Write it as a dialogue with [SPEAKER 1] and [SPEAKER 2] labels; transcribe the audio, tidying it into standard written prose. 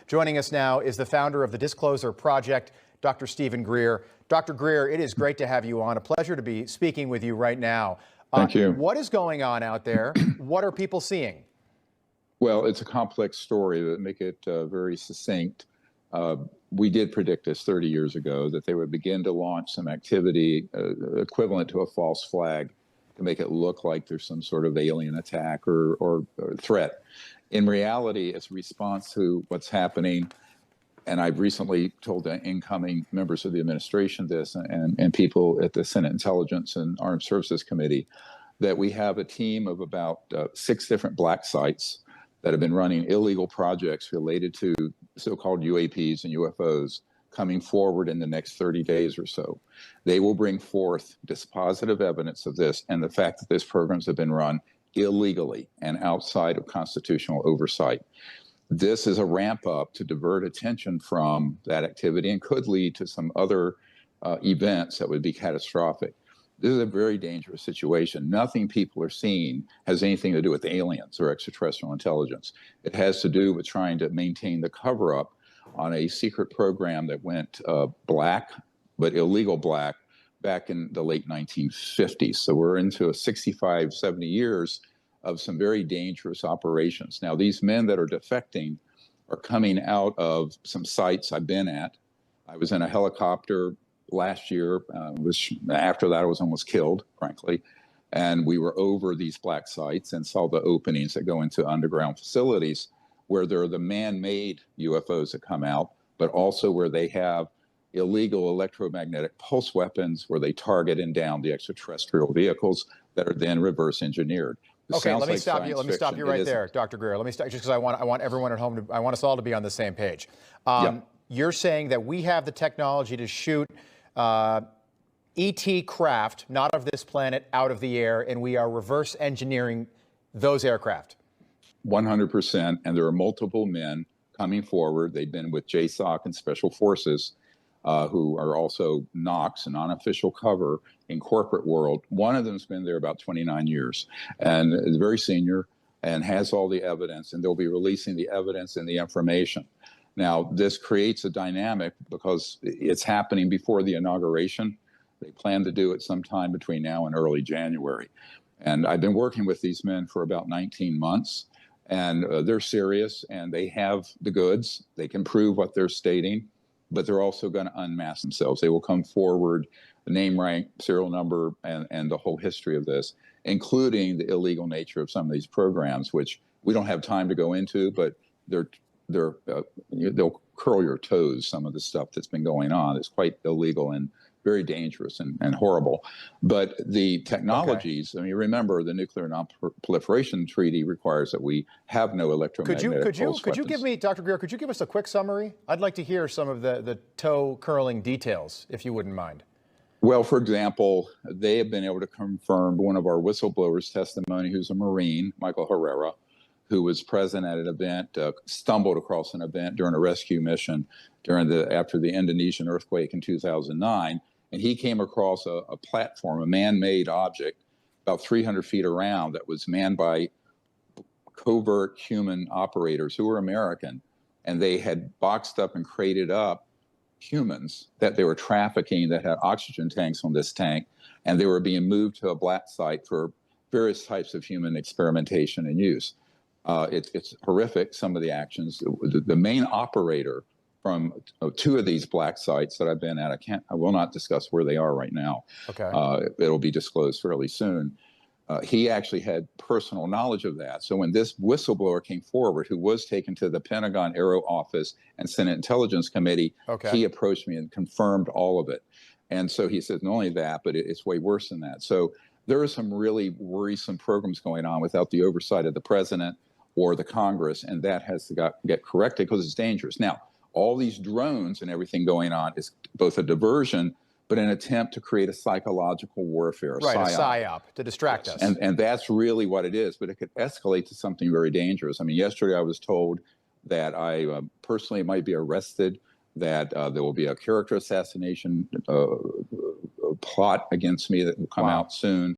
[SPEAKER 1] Joining us now is the founder of the Disclosure Project, Dr. Stephen Greer. Dr. Greer, it is great to have you on. A pleasure to be speaking with you right now.
[SPEAKER 2] Thank you.
[SPEAKER 1] What is going on out there? What are people seeing?
[SPEAKER 2] Well, it's a complex story that make it very succinct. We did predict this 30 years ago, that they would begin to launch some activity equivalent to a false flag to make it look like there's some sort of alien attack or threat. In reality, it's a response to what's happening. And I've recently told the incoming members of the administration this and people at the Senate Intelligence and Armed Services Committee that we have a team of about 6 different black sites that have been running illegal projects related to so-called UAPs and UFOs coming forward in the next 30 days or so. They will bring forth dispositive evidence of this and the fact that these programs have been run illegally and outside of constitutional oversight. This is a ramp up to divert attention from that activity and could lead to some other events that would be catastrophic. This is a very dangerous situation. Nothing people are seeing has anything to do with aliens or extraterrestrial intelligence. It has to do with trying to maintain the cover-up on a secret program that went black, but illegal black, back in the late 1950s. So we're into 65, 70 years of some very dangerous operations. Now, these men that are defecting are coming out of some sites I've been at. I was in a helicopter last year, after that I was almost killed, frankly. And we were over these black sites and saw the openings that go into underground facilities where there are the man-made UFOs that come out, but also where they have illegal electromagnetic pulse weapons where they target and down the extraterrestrial vehicles that are then reverse engineered.
[SPEAKER 1] Okay, let me stop you. Let me stop you right there, Dr. Greer. Let me start just because I want everyone at home I want us all to be on the same page. You're saying that we have the technology to shoot ET craft, not of this planet, out of the air, and we are reverse engineering those aircraft.
[SPEAKER 2] 100%, and there are multiple men coming forward. They've been with JSOC and Special Forces, who are also NOx, an unofficial cover in corporate world. One of them's been there about 29 years and is very senior and has all the evidence, and they'll be releasing the evidence and the information. Now, this creates a dynamic because it's happening before the inauguration. They plan to do it sometime between now and early January. And I've been working with these men for about 19 months, and they're serious, and they have the goods. They can prove what they're stating, but they're also going to unmask themselves. They will come forward, the name, rank, serial number, and the whole history of this, including the illegal nature of some of these programs, which we don't have time to go into, but they'll curl your toes. Some of the stuff that's been going on is quite illegal and very dangerous and horrible. But the technologies, I mean, remember the Nuclear Non-Proliferation Treaty requires that we have no electromagnetic pulse weapons.
[SPEAKER 1] Could you give me, Dr. Greer, could you give us a quick summary? I'd like to hear some of the toe-curling details, if you wouldn't mind.
[SPEAKER 2] Well, for example, they have been able to confirm one of our whistleblowers' testimony, who's a Marine, Michael Herrera, who was present at an event, stumbled across an event during a rescue mission after the Indonesian earthquake in 2009. And he came across a platform, a man-made object, about 300 feet around that was manned by covert human operators who were American. And they had boxed up and crated up humans that they were trafficking that had oxygen tanks on this tank. And they were being moved to a black site for various types of human experimentation and use. It's horrific, some of the actions. The main operator from 2 of these black sites that I've been at, I will not discuss where they are right now.
[SPEAKER 1] Okay.
[SPEAKER 2] It'll be disclosed fairly soon. He actually had personal knowledge of that. So when this whistleblower came forward, who was taken to the Pentagon Aero Office and Senate Intelligence Committee, he approached me and confirmed all of it. And so he said, not only that, but it's way worse than that. So there are some really worrisome programs going on without the oversight of the president or the Congress, and that has to get corrected because it's dangerous. Now, all these drones and everything going on is both a diversion, but an attempt to create a psychological warfare,
[SPEAKER 1] right, a psyop to distract us.
[SPEAKER 2] And that's really what it is, but it could escalate to something very dangerous. I mean, yesterday I was told that I personally might be arrested, that there will be a character assassination plot against me that will come out soon.